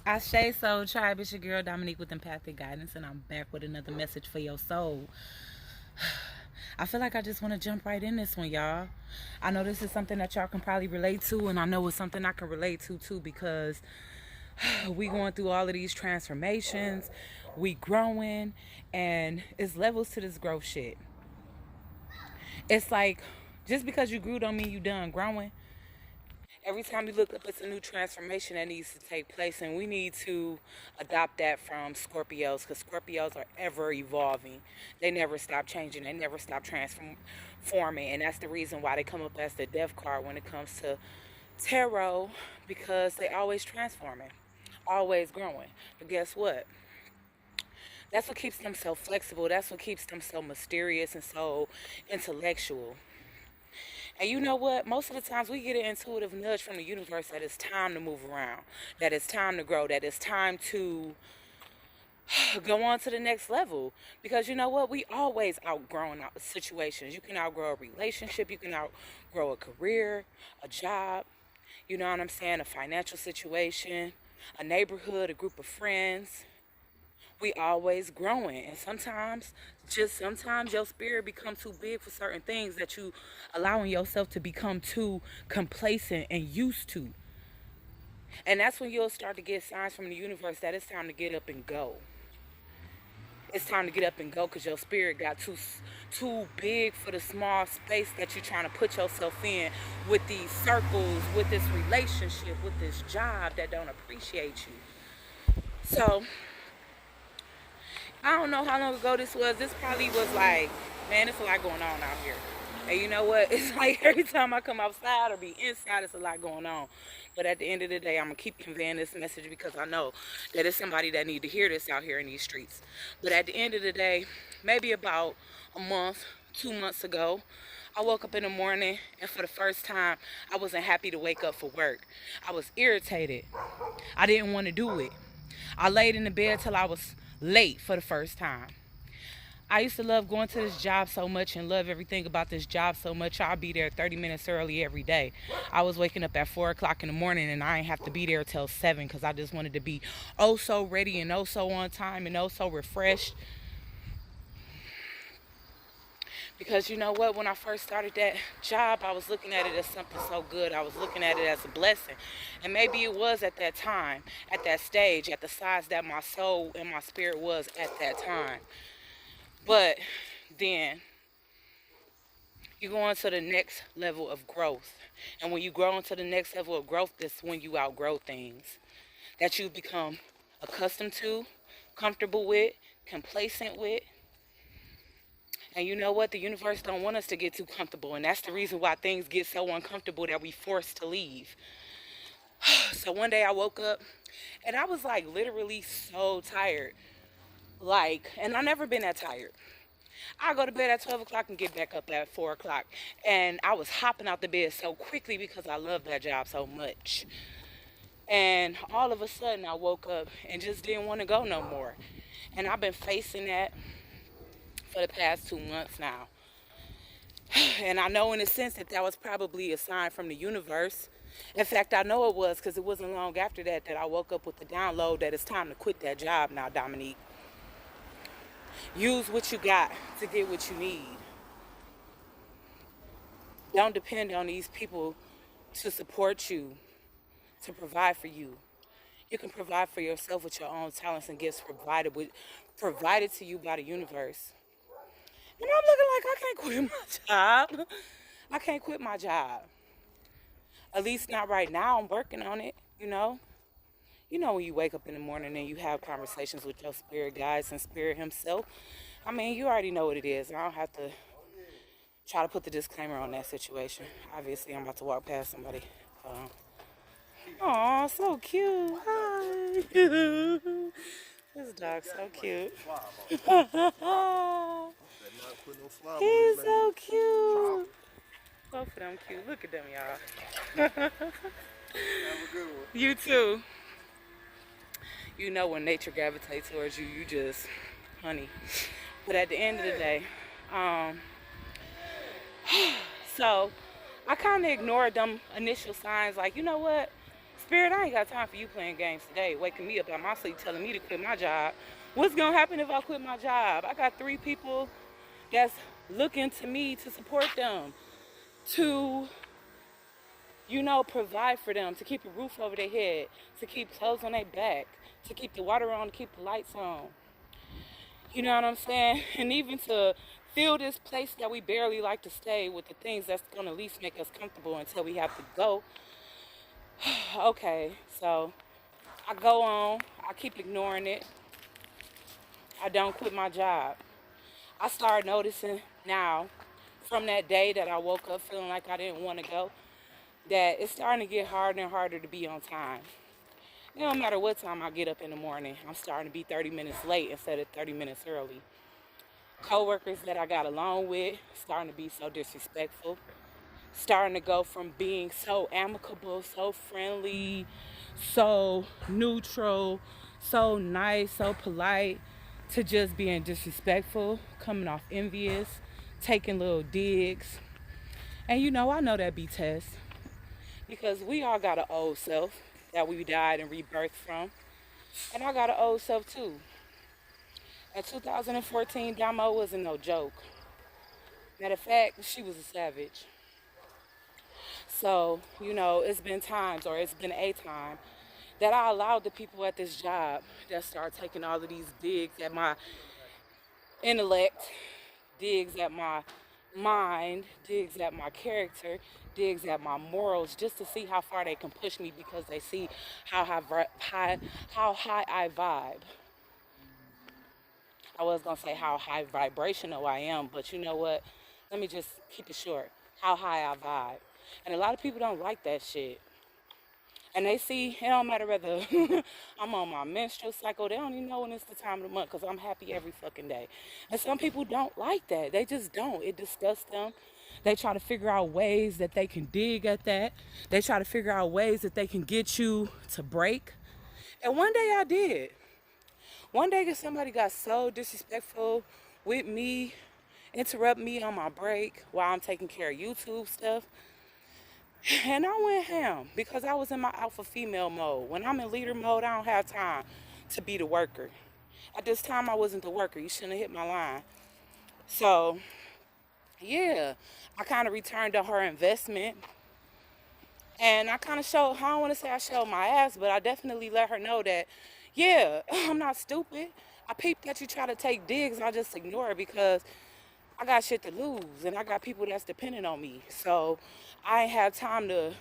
I say so, tribe. It's your girl Dominique with Empathic Guidance, and I'm back with another message for your soul. I feel like I just want to jump right in this one, y'all. I know this is something that y'all can probably relate to, and I know it's something I can relate to too because we going through all of these transformations, we growing, and it's levels to this growth shit. It's like just because you grew don't mean you done growing. Every time you look up, it's a new transformation that needs to take place, and we need to adopt that from Scorpios because Scorpios are ever evolving. They never stop changing, they never stop transforming, and that's the reason why they come up as the death card when it comes to tarot because they always transforming, always growing. But guess what? That's what keeps them so flexible. That's what keeps them so mysterious and so intellectual. And you know what? Most of the times we get an intuitive nudge from the universe that it's time to move around, that it's time to grow, that it's time to go on to the next level. Because you know what? We always outgrowing situations. You can outgrow a relationship, you can outgrow a career, a job, you know what I'm saying? A financial situation, a neighborhood, a group of friends. We always growing, and sometimes your spirit becomes too big for certain things that you allowing yourself to become too complacent and used to, and that's when you'll start to get signs from the universe that it's time to get up and go. It's time to get up and go because your spirit got too big for the small space that you're trying to put yourself in, with these circles, with this relationship, with this job that don't appreciate you. So I don't know how long ago this was. This probably was like, man, there's a lot going on out here. And you know what? It's like every time I come outside or be inside, it's a lot going on. But at the end of the day, I'm going to keep conveying this message because I know that it's somebody that need to hear this out here in these streets. But at the end of the day, maybe about a month, 2 months ago, I woke up in the morning and for the first time, I wasn't happy to wake up for work. I was irritated. I didn't want to do it. I laid in the bed till I was late for the first time. I used to love going to this job so much and love everything about this job so much. I'll be there 30 minutes early every day. I was waking up at 4 o'clock in the morning and I ain't have to be there till 7 because I just wanted to be oh so ready and oh so on time and oh so refreshed. Because you know what, when I first started that job, I was looking at it as something so good. I was looking at it as a blessing. And maybe it was at that time, at that stage, at the size that my soul and my spirit was at that time. But then you go on to the next level of growth. And when you grow into the next level of growth, that's when you outgrow things that you become accustomed to, comfortable with, complacent with. And you know what? The universe don't want us to get too comfortable. And that's the reason why things get so uncomfortable that we forced to leave. So one day I woke up and I was like literally so tired. Like, and I never been that tired. I go to bed at 12 o'clock and get back up at 4 o'clock. And I was hopping out the bed so quickly because I love that job so much. And all of a sudden I woke up and just didn't want to go no more. And I've been facing that for the past 2 months now. And I know in a sense that that was probably a sign from the universe. In fact, I know it was because it wasn't long after that that I woke up with the download that it's time to quit that job now, Dominique. Use what you got to get what you need. Don't depend on these people to support you, to provide for you. You can provide for yourself with your own talents and gifts provided to you by the universe. And I'm looking like I can't quit my job. I can't quit my job. At least not right now. I'm working on it, you know. You know when you wake up in the morning and you have conversations with your spirit guides and spirit himself. I mean, you already know what it is. I don't have to try to put the disclaimer on that situation. Obviously, I'm about to walk past somebody. Aw, so cute. Hi. This dog's so cute. He's so cute. Both of them cute. Look at them, y'all. You too. You know when nature gravitates towards you, you just, honey. But at the end of the day, so I kind of ignored them initial signs like, you know what? It's Spirit, I ain't got time for you playing games today, waking me up out my sleep, telling me to quit my job. What's gonna happen if I quit my job? I got 3 people that's looking to me to support them, to, provide for them, to keep a roof over their head, to keep clothes on their back, to keep the water on, to keep the lights on. You know what I'm saying? And even to fill this place that we barely like to stay with the things that's gonna at least make us comfortable until we have to go. Okay, so I go on, I keep ignoring it. I don't quit my job. I started noticing now, from that day that I woke up feeling like I didn't want to go, that it's starting to get harder and harder to be on time. It don't matter what time I get up in the morning, I'm starting to be 30 minutes late instead of 30 minutes early. Coworkers that I got along with starting to be so disrespectful, starting to go from being so amicable, so friendly, so neutral, so nice, so polite, to just being disrespectful, coming off envious, taking little digs. And I know that be Tess, because we all got an old self that we died and rebirthed from. And I got an old self too. In 2014, Damo wasn't no joke. Matter of fact, she was a savage. So, it's been times, or it's been a time, that I allowed the people at this job that start taking all of these digs at my intellect, digs at my mind, digs at my character, digs at my morals, just to see how far they can push me, because they see how high I vibe. I was gonna say how high vibrational I am, but you know what? Let me just keep it short. How high I vibe. And a lot of people don't like that shit. And they see, it don't matter whether I'm on my menstrual cycle, they don't even know when it's the time of the month, because I'm happy every fucking day. And some people don't like that. They just don't. It disgusts them. They try to figure out ways that they can dig at that. They try to figure out ways that they can get you to break. And one day I did. One day somebody got so disrespectful with me, interrupt me on my break while I'm taking care of YouTube stuff. And I went ham because I was in my alpha female mode. When I'm in leader mode, I don't have time to be the worker. At this time, I wasn't the worker. You shouldn't have hit my line. So, yeah, I kind of returned to her investment. And I kind of showed, I don't want to say I showed my ass, but I definitely let her know that, yeah, I'm not stupid. I peeped that you try to take digs. I just ignore it because I got shit to lose, and I got people that's dependent on me. So I ain't have time to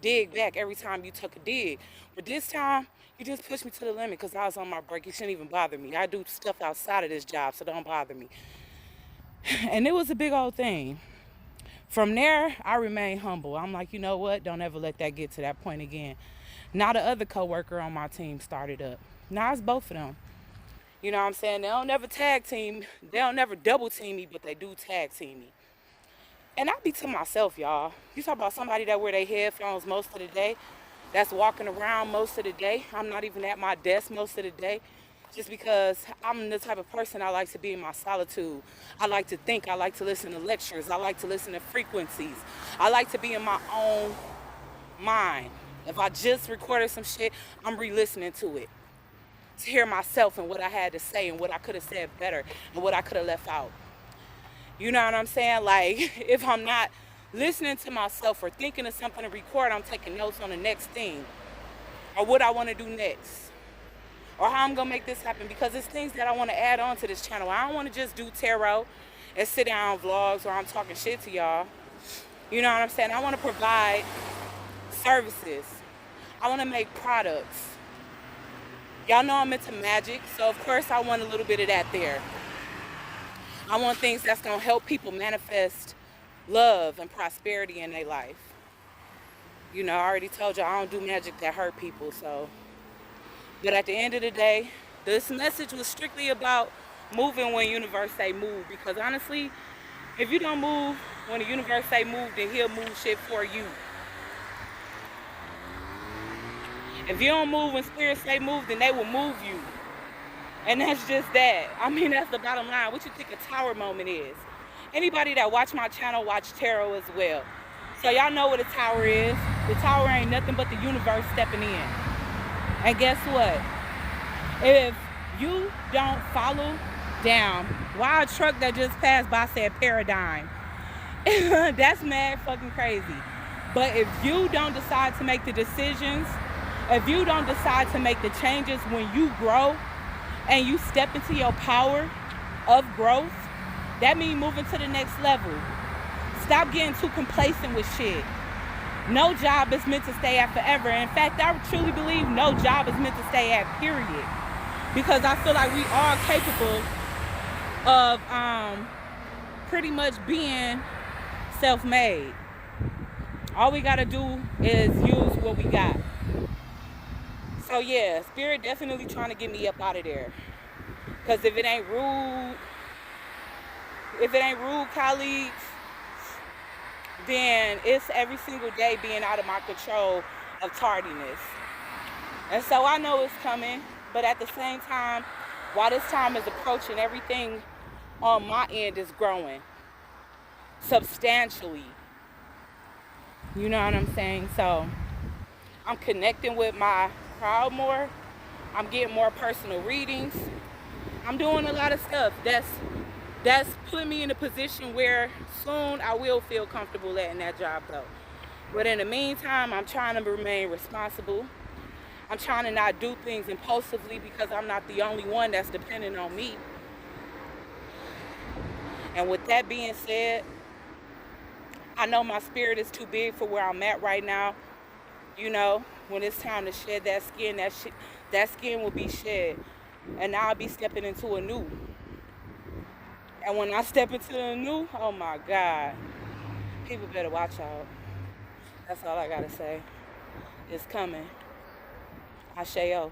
dig back every time you took a dig. But this time, you just pushed me to the limit because I was on my break. You shouldn't even bother me. I do stuff outside of this job, so don't bother me. And it was a big old thing. From there, I remained humble. I'm like, you know what? Don't ever let that get to that point again. Now the other coworker on my team started up. Now it's both of them. You know what I'm saying? They don't never tag team. They don't never double team me, but they do tag team me. And I be to myself, y'all. You talk about somebody that wear their headphones most of the day, that's walking around most of the day. I'm not even at my desk most of the day, just because I'm the type of person I like to be in my solitude. I like to think. I like to listen to lectures. I like to listen to frequencies. I like to be in my own mind. If I just recorded some shit, I'm re-listening to it, to hear myself and what I had to say and what I could have said better and what I could have left out. You know what I'm saying? Like, if I'm not listening to myself or thinking of something to record, I'm taking notes on the next thing or what I want to do next or how I'm going to make this happen, because it's things that I want to add on to this channel. I don't want to just do tarot and sit down vlogs or I'm talking shit to y'all. You know what I'm saying? I want to provide services. I want to make products. Y'all know I'm into magic, so of course I want a little bit of that there. I want things that's going to help people manifest love and prosperity in their life. You know, I already told you I don't do magic that hurt people, so. But at the end of the day, this message was strictly about moving when universe say move, because honestly, if you don't move when the universe say move, then he'll move shit for you. If you don't move when spirit say move, then they will move you. And that's just that. I mean, that's the bottom line. What you think a tower moment is? Anybody that watch my channel watch tarot as well. So y'all know what a tower is. The tower ain't nothing but the universe stepping in. And guess what? If you don't follow down, why a truck that just passed by said paradigm? That's mad fucking crazy. But if you don't decide to make the decisions, if you don't decide to make the changes when you grow and you step into your power of growth, that means moving to the next level. Stop getting too complacent with shit. No job is meant to stay at forever. In fact, I truly believe no job is meant to stay at, period. Because I feel like we are capable of pretty much being self-made. All we gotta do is use what we got. So yeah, Spirit definitely trying to get me up out of there. Because if it ain't rude colleagues, then it's every single day being out of my control of tardiness. And so I know it's coming, but at the same time, while this time is approaching, everything on my end is growing substantially. You know what I'm saying? So I'm connecting with my crowd more. I'm getting more personal readings. I'm doing a lot of stuff that's putting me in a position where soon I will feel comfortable letting that job go. But in the meantime, I'm trying to remain responsible. I'm trying to not do things impulsively because I'm not the only one that's dependent on me. And with that being said, I know my spirit is too big for where I'm at right now. You know, when it's time to shed that skin, that skin will be shed. And now I'll be stepping into a new. And when I step into the new, oh my God, people better watch out. That's all I gotta say. It's coming. Asheo.